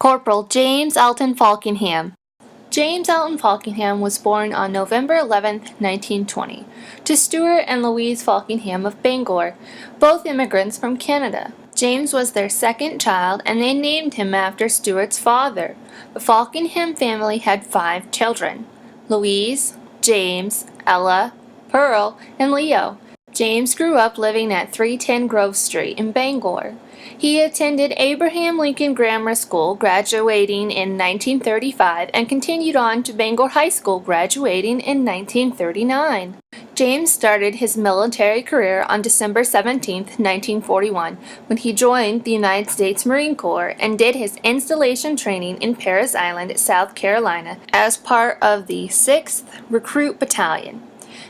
Corporal James Alton Faulkingham. James Alton Faulkingham was born on November 11, 1920, to Stuart and Louise Faulkingham of Bangor, both immigrants from Canada. James was their second child, and they named him after Stuart's father. The Faulkingham family had 5 children: Louise, James, Ella, Pearl, and Leo. James grew up living at 310 Grove Street in Bangor. He attended Abraham Lincoln Grammar School, graduating in 1935, and continued on to Bangor High School, graduating in 1939. James started his military career on December 17, 1941, when he joined the United States Marine Corps and did his installation training in Parris Island, South Carolina, as part of the 6th Recruit Battalion.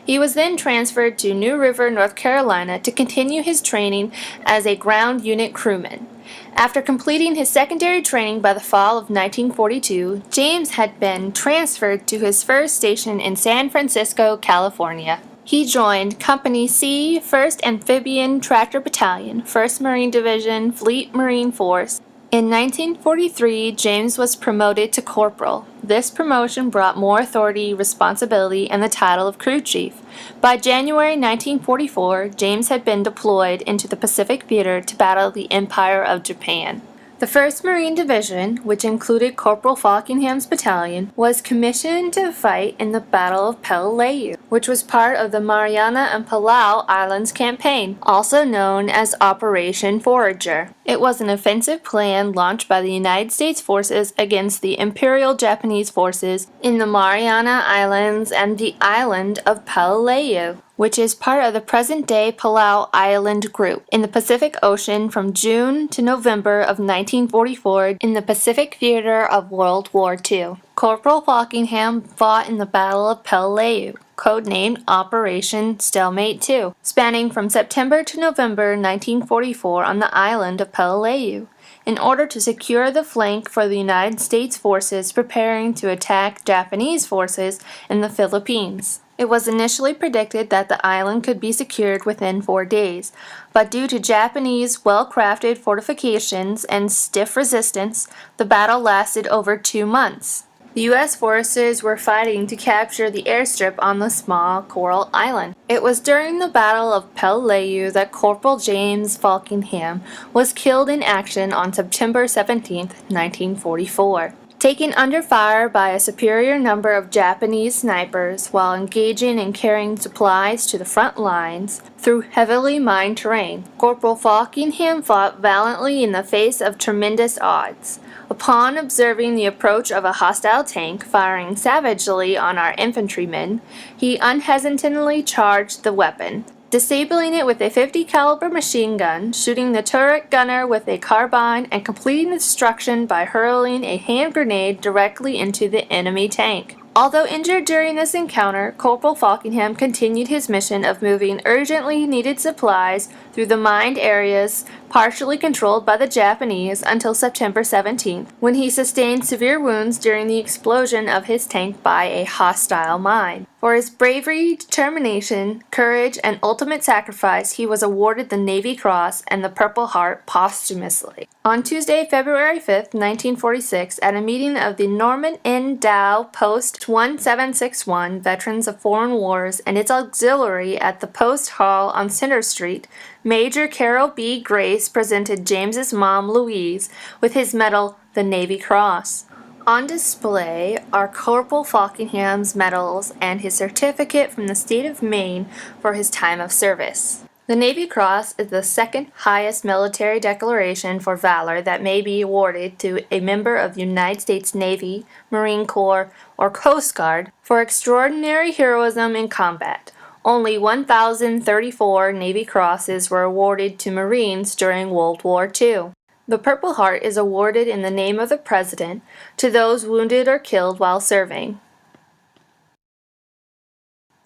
He was then transferred to New River, North Carolina to continue his training as a ground unit crewman. After completing his secondary training by the fall of 1942, James had been transferred to his first station in San Francisco, California. He joined Company C, 1st Amphibian Tractor Battalion, 1st Marine Division, Fleet Marine Force. In 1943, James was promoted to corporal. This promotion brought more authority, responsibility, and the title of crew chief. By January 1944, James had been deployed into the Pacific Theater to battle the Empire of Japan. The 1st Marine Division, which included Corporal Faulkingham's battalion, was commissioned to fight in the Battle of Peleliu, which was part of the Mariana and Palau Islands campaign, also known as Operation Forager. It was an offensive plan launched by the United States forces against the Imperial Japanese forces in the Mariana Islands and the island of Peleliu, which is part of the present-day Palau Island Group, in the Pacific Ocean from June to November of 1944 in the Pacific theater of World War II. Corporal Faulkingham fought in the Battle of Peleliu, codenamed Operation Stalemate II, spanning from September to November 1944 on the island of Peleliu, in order to secure the flank for the United States forces preparing to attack Japanese forces in the Philippines. It was initially predicted that the island could be secured within 4 days, but due to Japanese well-crafted fortifications and stiff resistance, the battle lasted over 2 months. The U.S. forces were fighting to capture the airstrip on the small coral island. It was during the Battle of Peleliu that Corporal James Faulkingham was killed in action on September 17, 1944. Taken under fire by a superior number of Japanese snipers while engaging in carrying supplies to the front lines through heavily mined terrain, Corporal Faulkingham fought valiantly in the face of tremendous odds. Upon observing the approach of a hostile tank firing savagely on our infantrymen, he unhesitatingly charged the weapon, disabling it with a .50 caliber machine gun, shooting the turret gunner with a carbine, and completing the destruction by hurling a hand grenade directly into the enemy tank. Although injured during this encounter, Corporal Faulkingham continued his mission of moving urgently needed supplies through the mined areas partially controlled by the Japanese until September 17th, when he sustained severe wounds during the explosion of his tank by a hostile mine. For his bravery, determination, courage, and ultimate sacrifice, he was awarded the Navy Cross and the Purple Heart posthumously. On Tuesday, February 5, 1946, at a meeting of the Norman N. Dow Post 1761 Veterans of Foreign Wars and its auxiliary at the Post Hall on Center Street, Major Carroll B. Grace presented James's mom, Louise, with his medal, the Navy Cross. On display are Corporal Faulkingham's medals and his certificate from the state of Maine for his time of service. The Navy Cross is the second highest military decoration for valor that may be awarded to a member of the United States Navy, Marine Corps, or Coast Guard for extraordinary heroism in combat. Only 1,034 Navy Crosses were awarded to Marines during World War II. The Purple Heart is awarded in the name of the President to those wounded or killed while serving.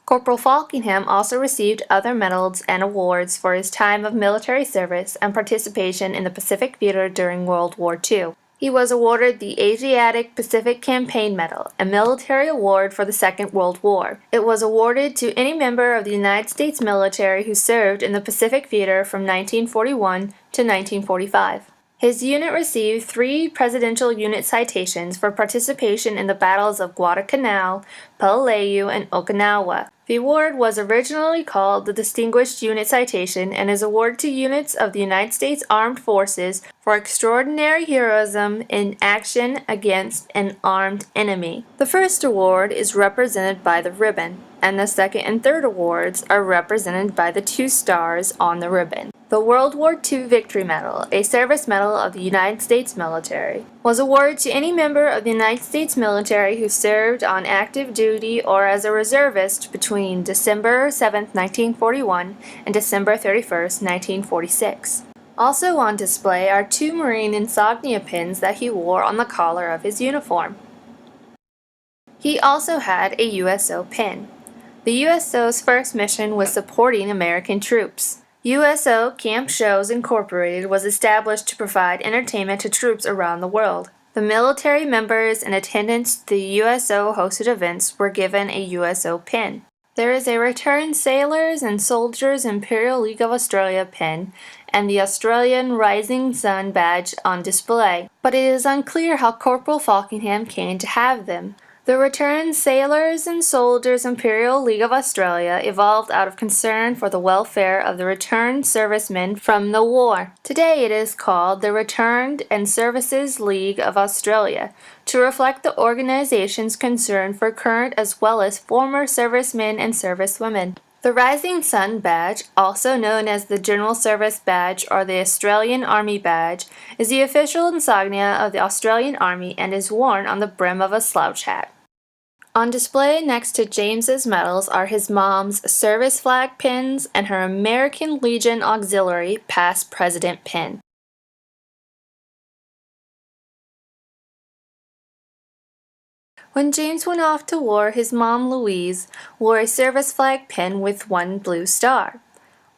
Corporal Faulkingham also received other medals and awards for his time of military service and participation in the Pacific Theater during World War II. He was awarded the Asiatic Pacific Campaign Medal, a military award for the Second World War. It was awarded to any member of the United States military who served in the Pacific Theater from 1941 to 1945. His unit received 3 Presidential Unit citations for participation in the battles of Guadalcanal, Palayu, and Okinawa. The award was originally called the Distinguished Unit Citation and is awarded to units of the United States Armed Forces for extraordinary heroism in action against an armed enemy. The first award is represented by the ribbon, and the second and third awards are represented by the 2 stars on the ribbon. The World War II Victory Medal, a service medal of the United States military, was awarded to any member of the United States military who served on active duty or as a reservist between December 7, 1941 and December 31, 1946. Also on display are 2 Marine insignia pins that he wore on the collar of his uniform. He also had a USO pin. The USO's first mission was supporting American troops. USO Camp Shows Incorporated was established to provide entertainment to troops around the world. The military members in attendance to the USO hosted events were given a USO pin. There is a Returned Sailors and Soldiers Imperial League of Australia pin and the Australian Rising Sun badge on display, but it is unclear how Corporal Faulkingham came to have them. The Returned Sailors and Soldiers Imperial League of Australia evolved out of concern for the welfare of the returned servicemen from the war. Today it is called the Returned and Services League of Australia, to reflect the organization's concern for current as well as former servicemen and servicewomen. The Rising Sun badge, also known as the General Service Badge or the Australian Army Badge, is the official insignia of the Australian Army and is worn on the brim of a slouch hat. On display next to James's medals are his mom's service flag pins and her American Legion Auxiliary Past President pin. When James went off to war, his mom, Louise, wore a service flag pin with 1 blue star.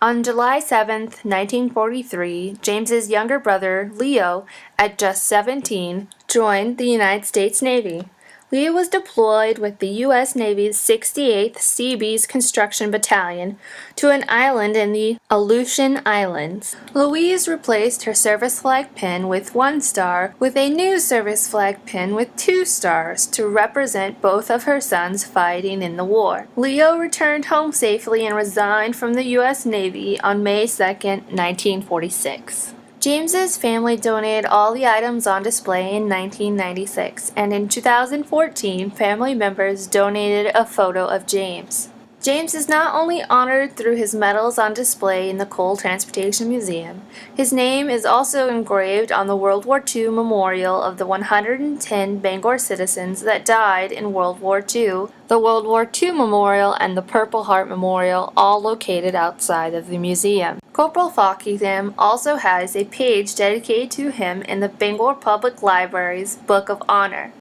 On July 7, 1943, James's younger brother, Leo, at just 17, joined the United States Navy. Leo was deployed with the U.S. Navy's 68th Seabees Construction Battalion to an island in the Aleutian Islands. Louise replaced her service flag pin with 1 star with a new service flag pin with 2 stars to represent both of her sons fighting in the war. Leo returned home safely and resigned from the U.S. Navy on May 2, 1946. James's family donated all the items on display in 1996, and in 2014, family members donated a photo of James. James is not only honored through his medals on display in the Coal Transportation Museum, his name is also engraved on the World War II memorial of the 110 Bangor citizens that died in World War II, the World War II Memorial, and the Purple Heart Memorial, all located outside of the museum. Corporal Faulkingham also has a page dedicated to him in the Bangor Public Library's Book of Honor.